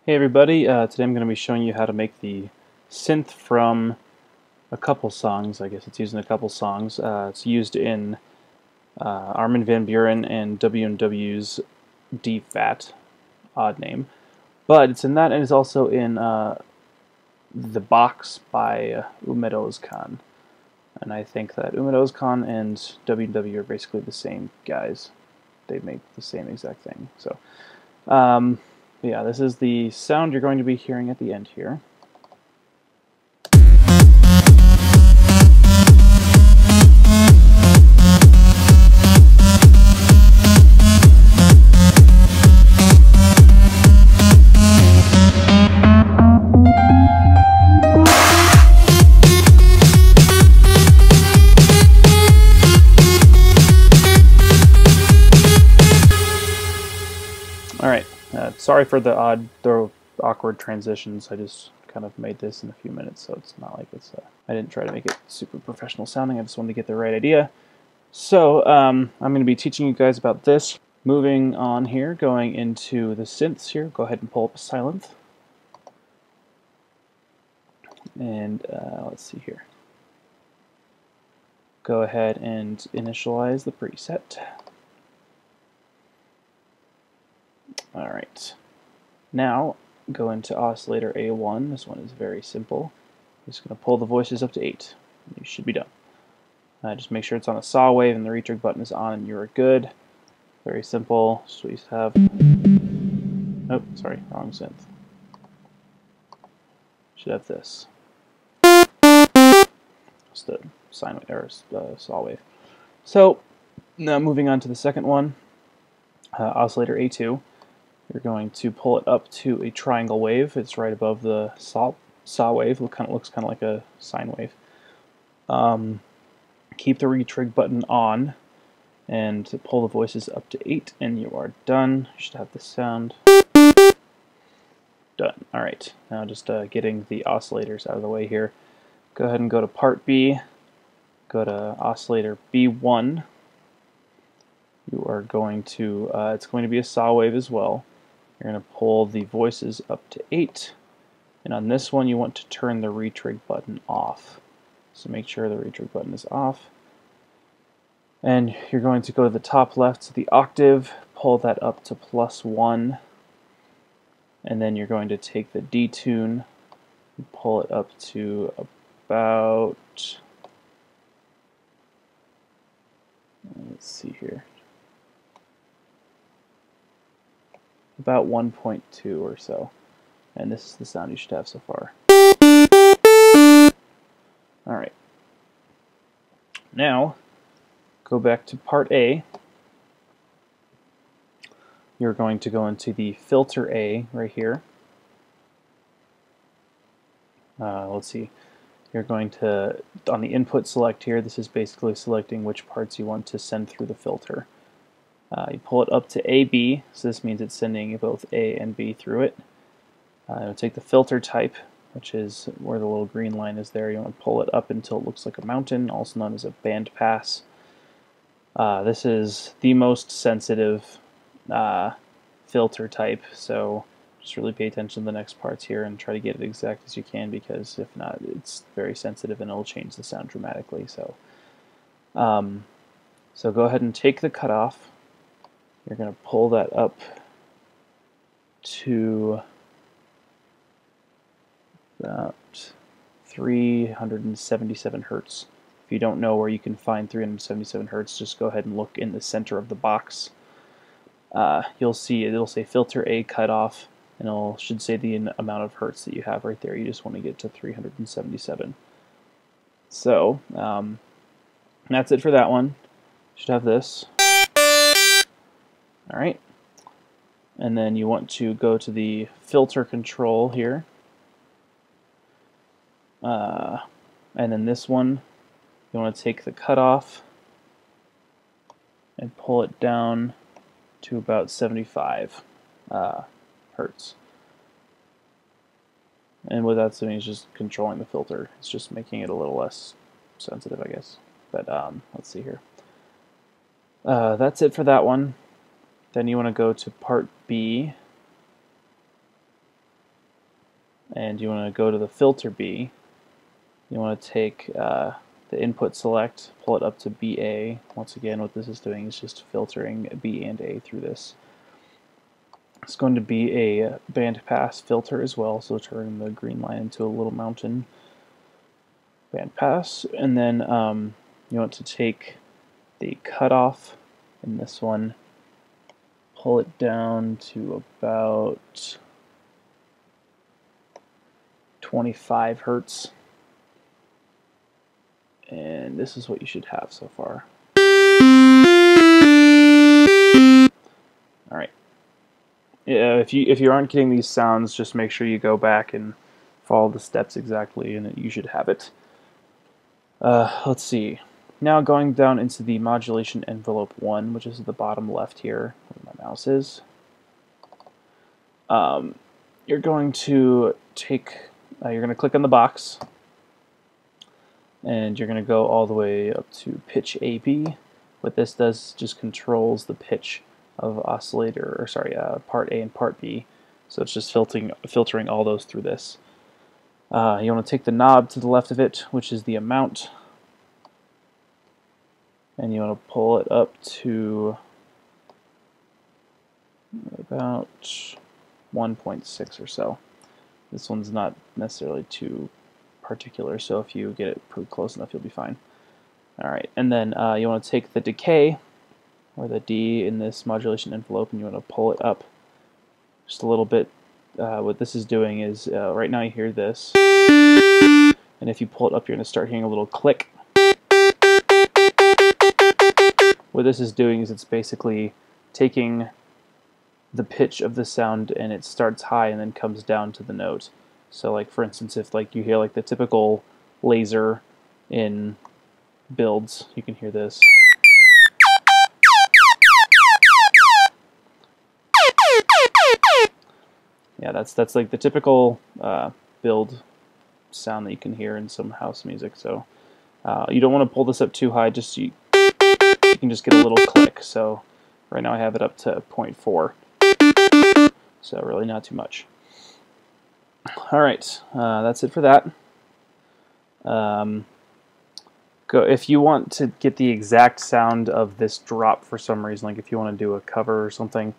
Hey everybody, today I'm going to be showing you how to make the synth from a couple songs. I guess it's used in a couple songs. It's used in Armin van Buuren and W&W's D-Fat, odd name. But it's in that, and it's also in The Box by Ummet Ozcan. And I think that Ummet Ozcan and W&W are basically the same guys. They make the same exact thing. So, yeah, this is the sound you're going to be hearing at the end here. Alright, sorry for the awkward transitions. I just kind of made this in a few minutes, so it's not like it's... I didn't try to make it super professional sounding, I just wanted to get the right idea. So, I'm going to be teaching you guys about this. Moving on here, going into the synths here, go ahead and pull up Sylenth. And let's see here. Go ahead and initialize the preset. Alright, now go into oscillator A1. This one is very simple. I'm just going to pull the voices up to 8. You should be done. Just make sure it's on a saw wave and the retrig button is on and you're good. Very simple. So we have... Oh, sorry, wrong synth. Should have this. Just a sine wave, or saw wave. So, now moving on to the second one, oscillator A2. You're going to pull it up to a triangle wave. It's right above the saw wave. Looks kind of like a sine wave. Keep the retrig button on and pull the voices up to 8 and you are done. You should have the sound. Done. Alright, now just getting the oscillators out of the way here. Go ahead and go to part B. Go to oscillator B1. You are going to, it's going to be a saw wave as well. You're going to pull the voices up to 8, and on this one you want to turn the retrig button off. So make sure the retrig button is off. And you're going to go to the top left to the octave, pull that up to +1, and then you're going to take the detune and pull it up to about, let's see here, about 1.2 or so. And this is the sound you should have so far. Alright. Now, go back to part A. You're going to go into the filter A right here. Let's see. You're going to, on the input select here, this is basically selecting which parts you want to send through the filter. You pull it up to AB, so this means it's sending both A and B through it. You'll take the filter type, which is where the little green line is there. You want to pull it up until it looks like a mountain, also known as a band pass. This is the most sensitive filter type, so just really pay attention to the next parts here and try to get it exact as you can, because if not, it's very sensitive and it'll change the sound dramatically. So go ahead and take the cutoff. You're going to pull that up to about 377 Hertz. If you don't know where you can find 377 Hertz, just go ahead and look in the center of the box. You'll see it'll say filter A cutoff, and it should say the amount of Hertz that you have right there. You just want to get to 377. So that's it for that one. You should have this. Alright, and then you want to go to the filter control here, and then this one, you want to take the cutoff and pull it down to about 75 Hertz. And what that's doing is just controlling the filter. It's just making it a little less sensitive, I guess. But let's see here. That's it for that one. Then you want to go to part B and you want to go to the filter B. You want to take the input select, pull it up to BA. Once again, what this is doing is just filtering B and A through this. It's going to be a bandpass filter as well, so turn the green line into a little mountain bandpass. And then you want to take the cutoff in this one, pull it down to about 25 hertz. And this is what you should have so far. Alright. Yeah, if you aren't getting these sounds, just make sure you go back and follow the steps exactly, and you should have it. Let's see. Now going down into the modulation envelope 1, which is at the bottom left here, where my mouse is. You're going to click on the box, and you're going to go all the way up to pitch AB. What this does just controls the pitch of oscillator, or sorry, part A and part B. So it's just filtering all those through this. You want to take the knob to the left of it, which is the amount, and you want to pull it up to about 1.6 or so. This one's not necessarily too particular, so if you get it pretty close enough, you'll be fine. Alright, and then you want to take the decay, or the D in this modulation envelope, and you want to pull it up just a little bit. What this is doing is, right now you hear this, and if you pull it up, you're going to start hearing a little click. What this is doing is it's basically taking the pitch of the sound, and it starts high and then comes down to the note. So like for instance, if like you hear like the typical laser in builds, you can hear this. Yeah, that's like the typical build sound that you can hear in some house music. So you don't want to pull this up too high, just you can just get a little click. So right now I have it up to 0.4. So really not too much. Alright, that's it for that. If you want to get the exact sound of this drop for some reason, like if you want to do a cover or something,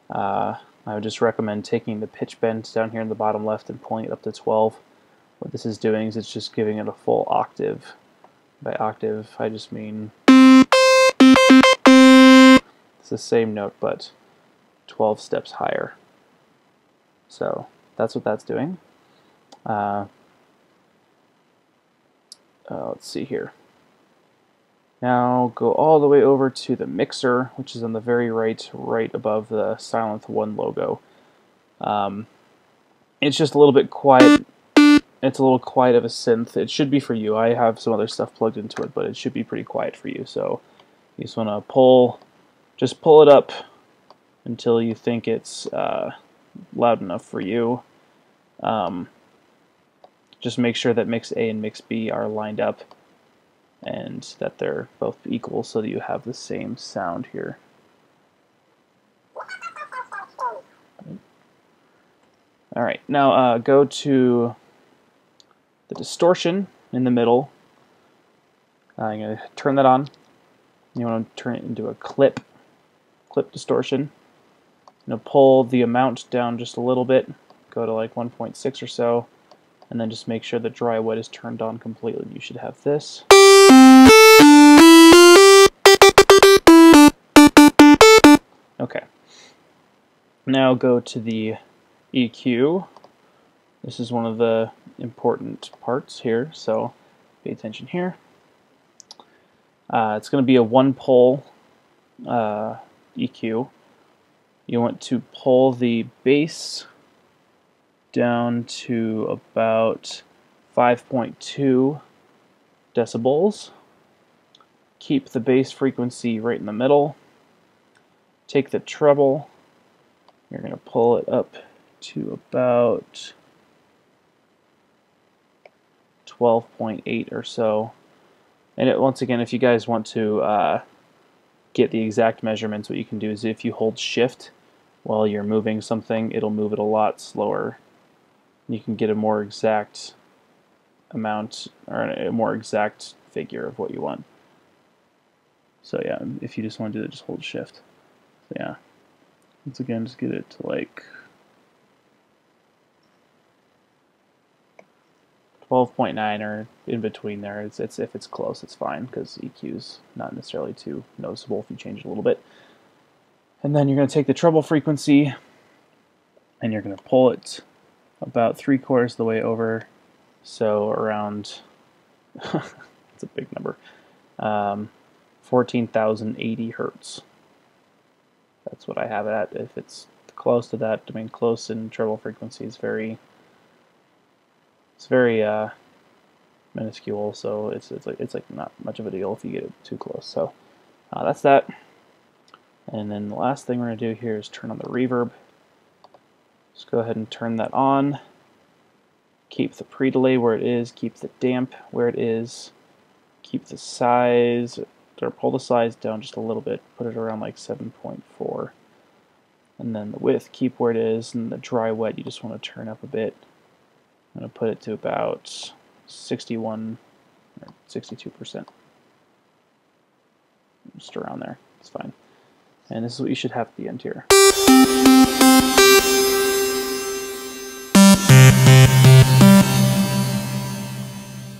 I would just recommend taking the pitch bend down here in the bottom left and pulling it up to 12. What this is doing is it's just giving it a full octave. By octave, I just mean it's the same note, but 12 steps higher. So that's what that's doing. Let's see here. Now go all the way over to the mixer, which is on the very right above the Sylenth 1 logo. It's just a little bit quiet. It's a little quiet of a synth. It should be for you. I have some other stuff plugged into it, but it should be pretty quiet for you. So you just want to just pull it up until you think it's loud enough for you. Just make sure that mix A and mix B are lined up and that they're both equal so that you have the same sound here. Alright, now go to the distortion in the middle. I'm going to turn that on. You want to turn it into a clip distortion. I'm going to pull the amount down just a little bit, go to like 1.6 or so, and then just make sure the dry wet is turned on completely. You should have this. Okay. Now go to the EQ. This is one of the important parts here, so pay attention here. It's going to be a one-pole EQ. You want to pull the bass down to about 5.2 decibels. Keep the bass frequency right in the middle. Take the treble. You're going to pull it up to about 12.8 or so. And once again, if you guys want to get the exact measurements, what you can do is if you hold shift while you're moving something, it'll move it a lot slower You can get a more exact amount or a more exact figure of what you want. So yeah, if you just want to do that, just hold shift. So yeah, once again, just get it to like 12.9 or in between there. It's if it's close, it's fine because EQ's not necessarily too noticeable if you change it a little bit. And then you're going to take the treble frequency and you're going to pull it about 3/4 of the way over, so around it's a big number, 14,080 hertz. That's what I have it at. If it's close to that, I mean, close in treble frequency is very minuscule, so it's like not much of a deal if you get it too close. So that's that. And then the last thing we're going to do here is turn on the reverb. Just go ahead and turn that on. Keep the pre-delay where it is, keep the damp where it is, keep the size, or pull the size down just a little bit, put it around like 7.4. And then the width, keep where it is, and the dry wet you just want to turn up a bit. I'm going to put it to about 61 or 62%. Just around there, it's fine. And this is what you should have at the end here.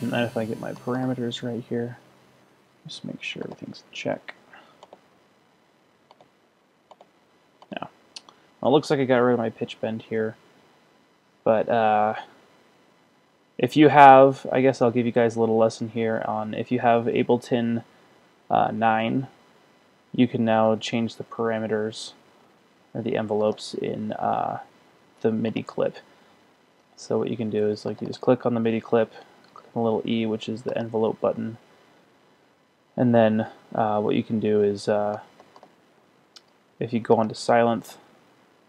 And then if I get my parameters right here, just make sure everything's in check. Now, well, it looks like I got rid of my pitch bend here, but if you have, I guess I'll give you guys a little lesson here on if you have Ableton 9, you can now change the parameters or the envelopes in the MIDI clip. So what you can do is like you just click on the MIDI clip, click on the little E, which is the envelope button, and then what you can do is if you go onto Sylenth,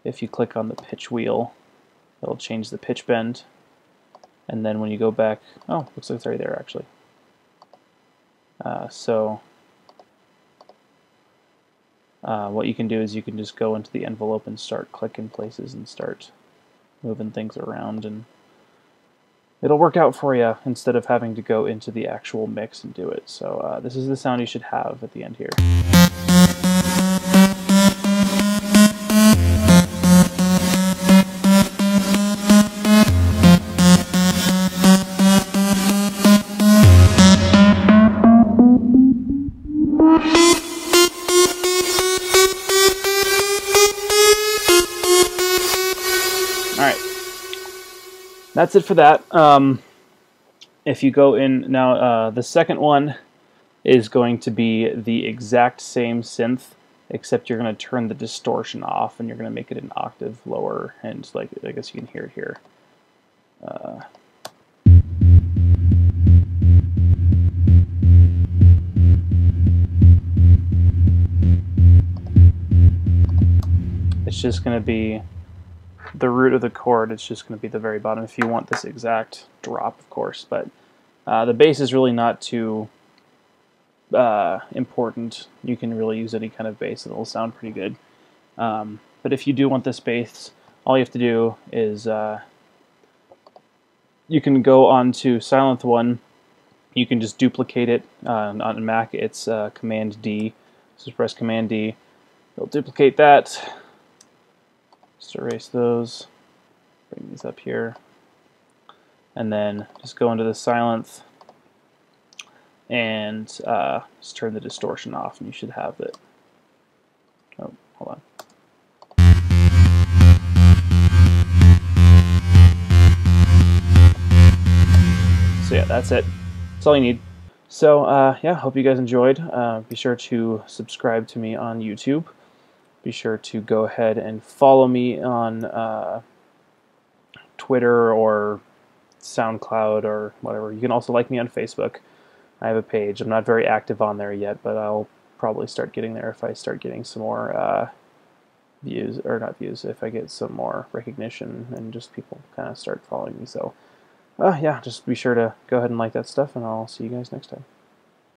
if you click on the pitch wheel, it'll change the pitch bend, and then when you go back, oh, looks like it's right there actually. What you can do is you can just go into the envelope and start clicking places and start moving things around, and it'll work out for you instead of having to go into the actual mix and do it. So this is the sound you should have at the end here. That's it for that. If you go in now, the second one is going to be the exact same synth, except you're going to turn the distortion off and you're going to make it an octave lower, and like I guess you can hear it here. It's just going to be the root of the chord. It's just going to be the very bottom if you want this exact drop, of course, but the bass is really not too important. You can really use any kind of bass and it'll sound pretty good. But if you do want this bass, all you have to do is you can go on to Sylenth 1. You can just duplicate it. On Mac it's Command D, so press Command D. It'll duplicate that. Just erase those, bring these up here, and then just go into the Sylenth and just turn the distortion off, and you should have it. Oh, hold on. So yeah, that's it. That's all you need. So yeah, hope you guys enjoyed. Be sure to subscribe to me on YouTube. Be sure to go ahead and follow me on Twitter or SoundCloud or whatever. You can also like me on Facebook. I have a page. I'm not very active on there yet, but I'll probably start getting there if I start getting some more views, or not views, if I get some more recognition and just people kind of start following me. So yeah, just be sure to go ahead and like that stuff, and I'll see you guys next time.